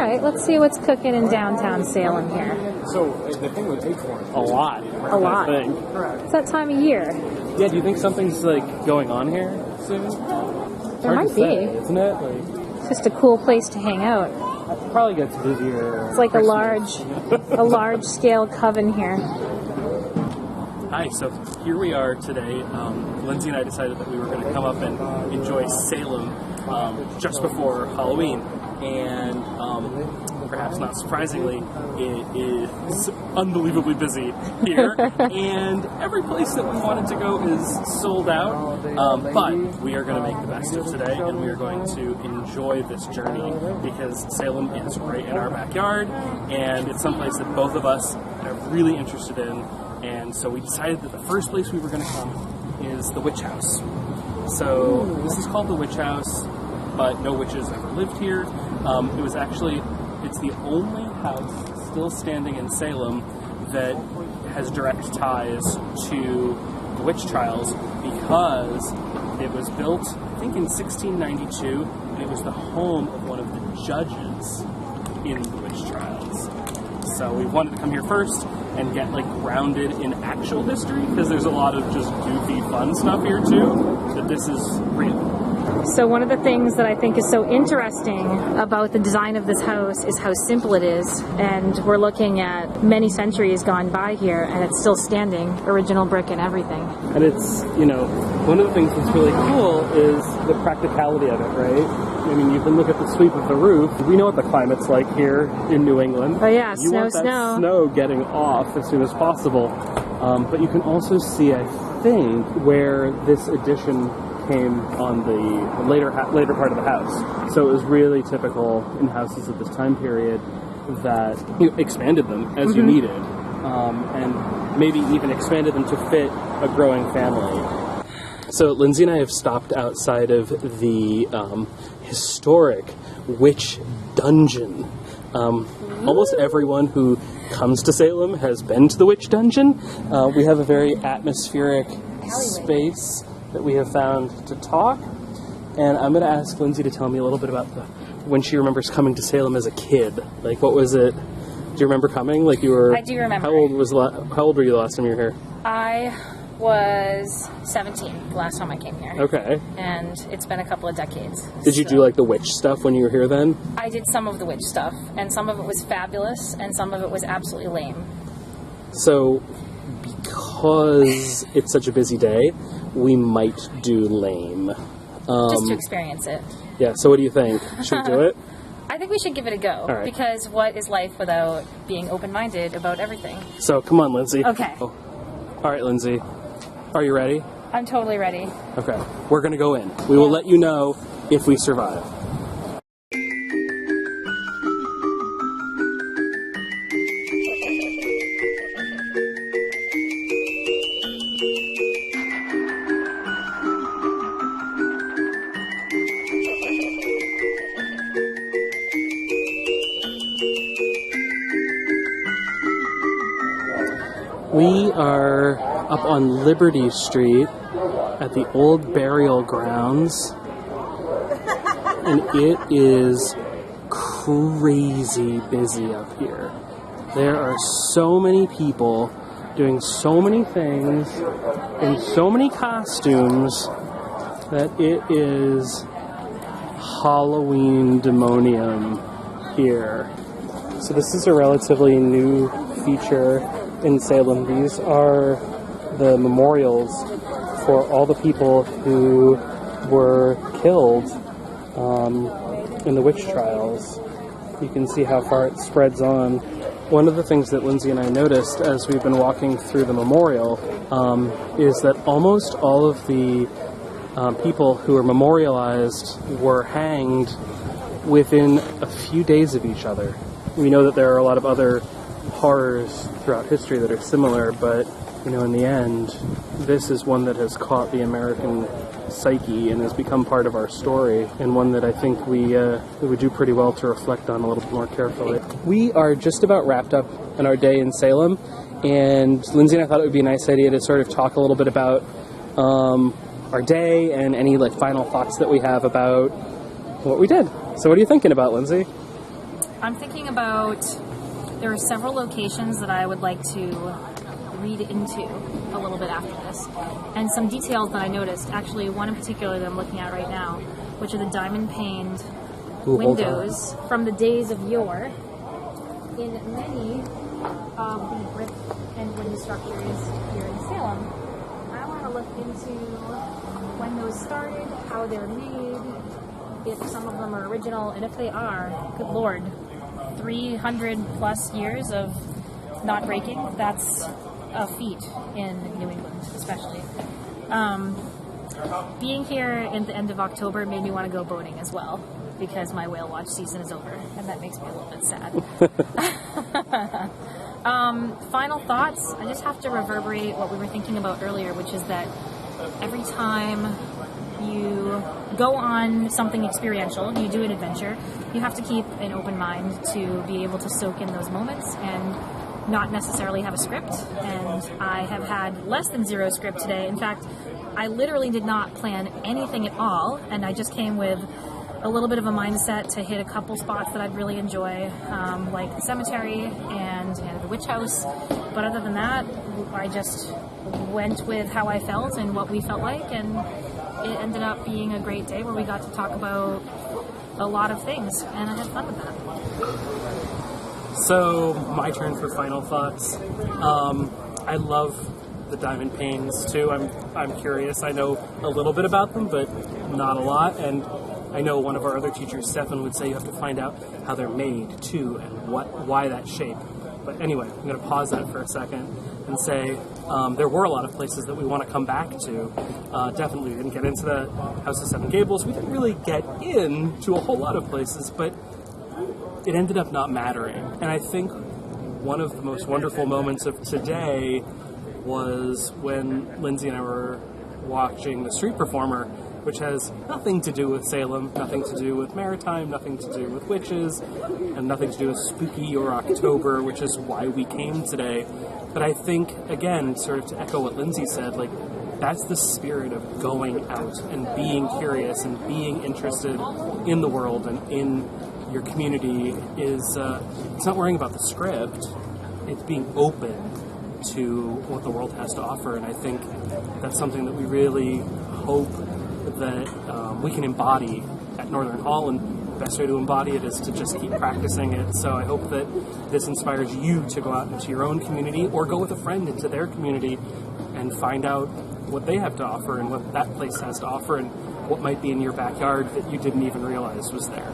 right, let's see what's cooking in downtown Salem here. So the thing with acorns, A lot. A lot. I think. It's that time of year. Yeah, do you think something's like going on here soon? There might be. Isn't it? Like, It's just a cool place to hang out. it probably gets busier. It's like a large scale coven here. Hi, so here we are today. Lindsay and I decided that we were going to come up and enjoy Salem just before Halloween. And perhaps not surprisingly, it is unbelievably busy here. And every place that we wanted to go is sold out. But we are going to make the best of today, and we are going to enjoy this journey because Salem is right in our backyard, and it's someplace that both of us are really interested in. And so we decided that the first place we were going to come is the Witch House. So this is called the Witch House, but no witches ever lived here. It's the only house still standing in Salem that has direct ties to the witch trials because it was built, I think, in 1692, and it was the home of one of the judges in the witch trials. So we wanted to come here first and get grounded in actual history because there's a lot of just goofy fun stuff here too, that this is real. So one of the things that I think is so interesting about the design of this house is how simple it is, and we're looking at many centuries gone by here and it's still standing, original brick and everything. And it's, one of the things that's really cool is the practicality of it, right? I mean, you can look at the sweep of the roof. We know what the climate's like here in New England. Oh yeah, you want that snow getting off as soon as possible. But you can also see, I think, where this addition came on the later part of the house. So it was really typical in houses of this time period that you expanded them as you needed, and maybe even expanded them to fit a growing family. So Lindsay and I have stopped outside of the historic witch dungeon. Almost everyone who comes to Salem has been to the witch dungeon. We have a very atmospheric space that we have found to talk, and I'm going to ask Lindsay to tell me a little bit about when she remembers coming to Salem as a kid. Like, what was it? Do you remember coming? Like, you were. I do remember. How old were you the last time you were here? I was 17 the last time I came here. Okay. And it's been a couple of decades. Did you do the witch stuff when you were here then? I did some of the witch stuff, and some of it was fabulous, and some of it was absolutely lame. So, because it's such a busy day, we might do lame. Just to experience it. Yeah, so what do you think? Should we do it? I think we should give it a go. All right. Because what is life without being open-minded about everything? So, come on, Lindsay. Okay. All right, Lindsay. Are you ready? I'm totally ready. Okay. We're going to go in. We will let you know if we survive. We are up on Liberty Street at the old burial grounds, and it is crazy busy up here. There are so many people doing so many things in so many costumes that it is Halloween demonium here. So this is a relatively new feature in Salem. These are the memorials for all the people who were killed in the witch trials. You can see how far it spreads on. One of the things that Lindsay and I noticed as we've been walking through the memorial is that almost all of the people who were memorialized were hanged within a few days of each other. We know that there are a lot of other horrors throughout history that are similar, but in the end, this is one that has caught the American psyche and has become part of our story, and one that I think we would do pretty well to reflect on a little bit more carefully. We are just about wrapped up in our day in Salem, and Lindsay and I thought it would be a nice idea to sort of talk a little bit about our day and any final thoughts that we have about what we did. So what are you thinking about, Lindsay? I'm thinking about, there are several locations that I would like to read into a little bit after this. And some details that I noticed, actually one in particular that I'm looking at right now, which are the diamond paned windows from the days of yore in many of the brick and wooden structures here in Salem. I want to look into when those started, how they're made, if some of them are original, and if they are, good lord, 300 plus years of not breaking, that's a feat in New England, especially. Being here at the end of October made me want to go boating as well, because my whale watch season is over, and that makes me a little bit sad. Final thoughts, I just have to reverberate what we were thinking about earlier, which is that every time you go on something experiential, you do an adventure, you have to keep an open mind to be able to soak in those moments and not necessarily have a script. And I have had less than zero script today. In fact, I literally did not plan anything at all, and I just came with a little bit of a mindset to hit a couple spots that I'd really enjoy, like the cemetery and the witch house. But other than that, I just went with how I felt and what we felt like, and it ended up being a great day where we got to talk about a lot of things, and I had fun with that. So, my turn for final thoughts. I love the diamond panes too. I'm curious. I know a little bit about them, but not a lot. And I know one of our other teachers, Stefan, would say you have to find out how they're made too, and why that shape. But anyway, I'm going to pause that for a second and say there were a lot of places that we want to come back to. Definitely, we didn't get into the House of Seven Gables. We didn't really get into a whole lot of places, but it ended up not mattering. And I think one of the most wonderful moments of today was when Lindsay and I were watching the street performer, which has nothing to do with Salem, nothing to do with maritime, nothing to do with witches, and nothing to do with spooky or October, which is why we came today. But I think, again, sort of to echo what Lindsay said, like, that's the spirit of going out and being curious and being interested in the world and in your community is, it's not worrying about the script, it's being open to what the world has to offer. And I think that's something that we really hope that we can embody at Northern Hall, and the best way to embody it is to just keep practicing it. So I hope that this inspires you to go out into your own community or go with a friend into their community and find out what they have to offer and what that place has to offer and what might be in your backyard that you didn't even realize was there.